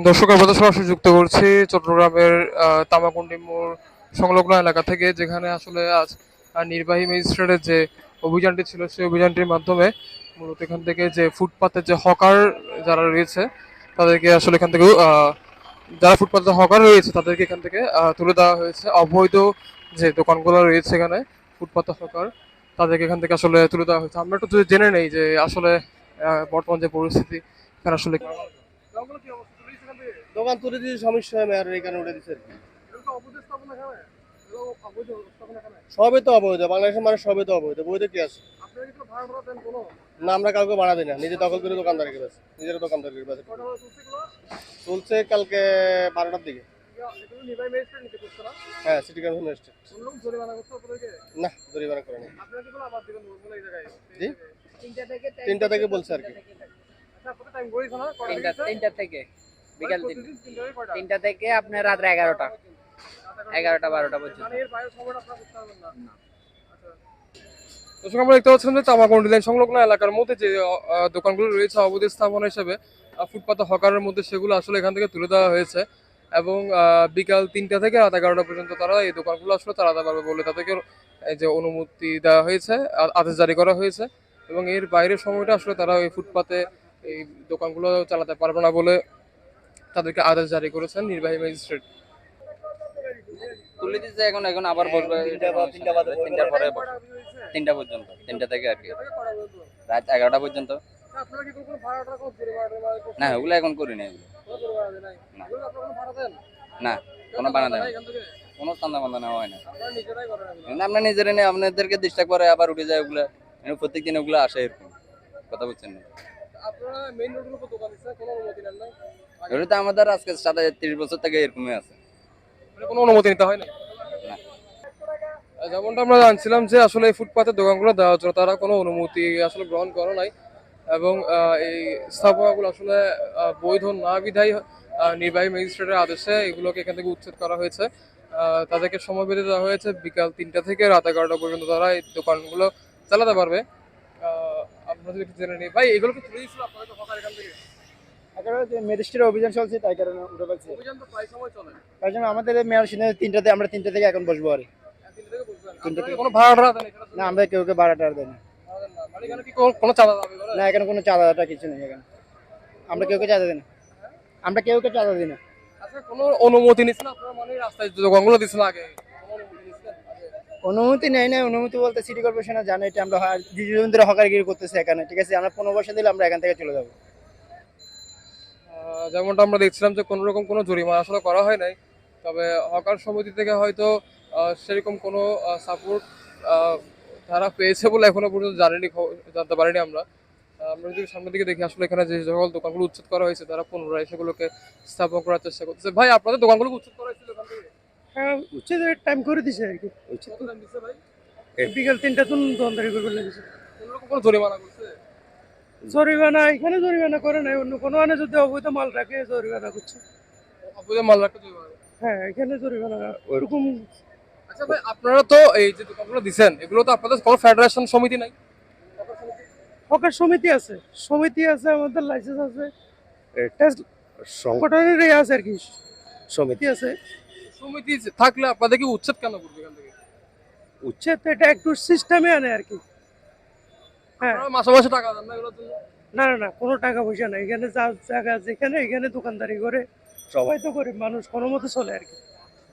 দর্শক আপনাদের সরাসরি যুক্ত করছি চট্টগ্রামের তামাকুন্ডি মোড় সংলগ্ন এলাকা থেকে, যেখানে আসলে আজ নির্বাহী ম্যাজিস্ট্রেটের যে অভিযানটি ছিল সেই অভিযানটির মাধ্যমে মূলত এখান থেকে যে ফুটপাতের যে হকার যারা রয়েছে তাদেরকে আসলে এখান থেকে যারা ফুটপাতের হকার রয়েছে তাদেরকে এখান থেকে তুলে দেওয়া হয়েছে। অবৈধ যে দোকানগুলো রয়েছে এখানে ফুটপাতের হকার, তাদেরকে এখান থেকে আসলে তুলে দেওয়া হয়েছে। আমরা একটু যদি জেনে নেই যে আসলে বর্তমান যে পরিস্থিতি এখানে আসলে দোকান তুলে দিয়ে সমস্যা হয় মেয়র এই কারণে উঠে দিচ্ছে আর কি। সবই তো অবৈধ, বাংলাদেশের মানুষ সবই তো অবৈধ, বৈধ কি আছে? না, আমরা কাউকে ভাড়া দিই না, নিজে দখল করে দোকানদারি করে নিজের দোকানদারি করে চলছে কালকে 12টার দিকে। হ্যাঁ, সিটি কর্পোরেশন ম্যাজিস্ট্রেট। না, জরিমানা করে না। জি, 3টা থেকে বলছে আর কি। তিনটা থেকে বিকাল 3টা থেকে আপনার রাত 11টা 12টা পর্যন্ত। দর্শক আমরা দেখতে পাচ্ছেন যে তামাকুন্ডি লাইন সংলগ্ন এলাকার মধ্যে যে দোকানগুলো রয়েছে অবৈধ স্থাপনা হিসেবে ফুটপাতে হকারের মধ্যে, সেগুলো আসলে এখান থেকে তুলে দেওয়া হয়েছে এবং বিকাল 3টা থেকে রাত 11টা পর্যন্ত তারা এই দোকানগুলো আসলে চালাতে পারবে বলে তাদেরকে এই যে অনুমতি দেওয়া হয়েছে, আদেশ জারি করা হয়েছে। এবং এর বাইরের সময়টা আসলে তারা এই ফুটপাতে এই দোকানগুলো চালাতে পারবে না বলে তাদেরকে আদেশ জারি করেছেন নির্বাহী ম্যাজিস্ট্রেট। তুলে দিচ্ছে এখন এখন আবার বলবে 3টার পরে বসে 3টা পর্যন্ত, 3টা থেকে আর কি রাত 11টা পর্যন্ত। না, ওগুলো এখন করি না, এগুলো না না, কোনো বানা দেয় না, কোনো চান্দা বান্দা নেওয়া হয় না। আমরা নিজেরাই নেই, আপনাদেরকে ডিস্টার্ব করে আবার উঠে যায় ওগুলা। প্রত্যেক দিন ওগুলো আসে, এরকম কথা বলছেন না। এগুলো তো আমাদের আজকে 30 বছর থেকে এরকমই আছে। কোনো অনুমতি নিতে হয় না। না, যেমনটা আমরা জানছিলাম যে আসলে এই ফুটপাতের দোকানগুলো দেওয়ার জন্য তারা কোনো অনুমতি আসলে গ্রহণ করে নাই এবং এই স্থাপনাগুলো আসলে বৈধ না বিধায় নির্বাহী ম্যাজিস্ট্রেটের আদেশে এগুলোকে এখান থেকে উচ্ছেদ করা হয়েছে। তাদেরকে সময় বেঁধে দেওয়া হয়েছে বিকাল 3টা থেকে রাত 11টা পর্যন্ত তারা এই দোকানগুলো চালাতে পারবে। আমরা যদি একটু জেনে নিই ভাই, এগুলো কি তুলে দিয়েছিল আপনাদের হকার এখান থেকে? একেবারে যে ম্যাজিস্ট্রেটের অভিযান চলছে তাই কারণে উঠে পাচ্ছি। অভিযান তো প্রায় সময় চলে। তার জন্য আমাদের মেয়র সিনে 3টাতে, আমরা 3টা থেকে এখন বসবো আর কি। 3টা থেকে বলবেন। 3টা থেকে কোনো ভাড়া টাড়া দেন এখানে? না, আমরা কেউ ভাড়া টাড়া দেয় না। মানে এখানে কি কোনো চাঁদা দাবি করে? না, এখানে কোনো চাঁদাটা কিছু নেই এখানে। আমরা কেউকে চাঁদা দিই না, আমরা কেউকে চাঁদা দিই না। আচ্ছা, কোনো অনুমতি নিছেন আপনারা? মানে রাস্তায় যে দোকানগুলো দিছেন আগে, কোনো অনুমতি নিছেন আগে? অনুমতি নেই না, অনুমতি বলতে সিটি কর্পোরেশনে জানে এটা আমরা দীর্ঘদিন ধরে হকারগিরি করতেছি এখানে, ঠিক আছে? আমরা 15 বছর দিলে আমরা এখান থেকে চলে যাবো। যেমনটা আমরা দেখছিলাম যে কোনো রকম কোনো জরিমানা আসলে করা হয় নাই, তবে হকার সমিতি থেকে হয়তো সেরকম কোনো সাপোর্ট তারা পেয়েছে বলে এখনো পর্যন্ত জানতে পারিনি আমরা। আমরা যদি সামনের দিকে দেখি আসলে এখানে যে সকল দোকানগুলো উচ্ছেদ করা হয়েছে তারা পুনরায় সেগুলোকে স্থাপন করার চেষ্টা করতেছে। ভাই, আপনাদের দোকানগুলো উচ্ছেদ করা হয়েছিল এখান থেকে? হ্যাঁ, উচ্ছেদের টাইম করে দিছে আর কি। কত দাম দিচ্ছে ভাই? বিকাল 3টা তুন দোকানদারি করবে লেগেছে। কোনো রকম কোনো জরিমানা করছে? জরিমানা এখানে জরিমানা করে নাই, অন্য কোনো আনে যদি অবৈধ মাল রাখে জরিমানা করছে। অবৈধ মাল রাখতে জরিমানা? হ্যাঁ, এখানে জরিমানা ওইরকম। আচ্ছা ভাই, আপনারা তো এই যে দোকানগুলো দিচ্ছেন এগুলো তো আপনাদের কোনো ফেডারেশন সমিতি নাই? হকার সমিতি আছে, সমিতি আছে, আমাদের লাইসেন্স আছে, টেস্ট সংগঠনের আছে আর কি, সমিতি আছে। সমিতি থাকলে আপনাদের কি উচ্ছেদ কেন করবে এখান থেকে? উচ্ছেদ এটা একটু সিস্টেমে আনে আর কি। হ্যাঁ, আপনারা মাসে মাসে টাকা দেন না এগুলোর জন্য? না না না, কোনো টাকা পয়সা নাই এখানে, যা জায়গা যেখানে এখানে দোকানদারি করে সবাই তো গরিব মানুষ, কোনো মতো চলে আর কি।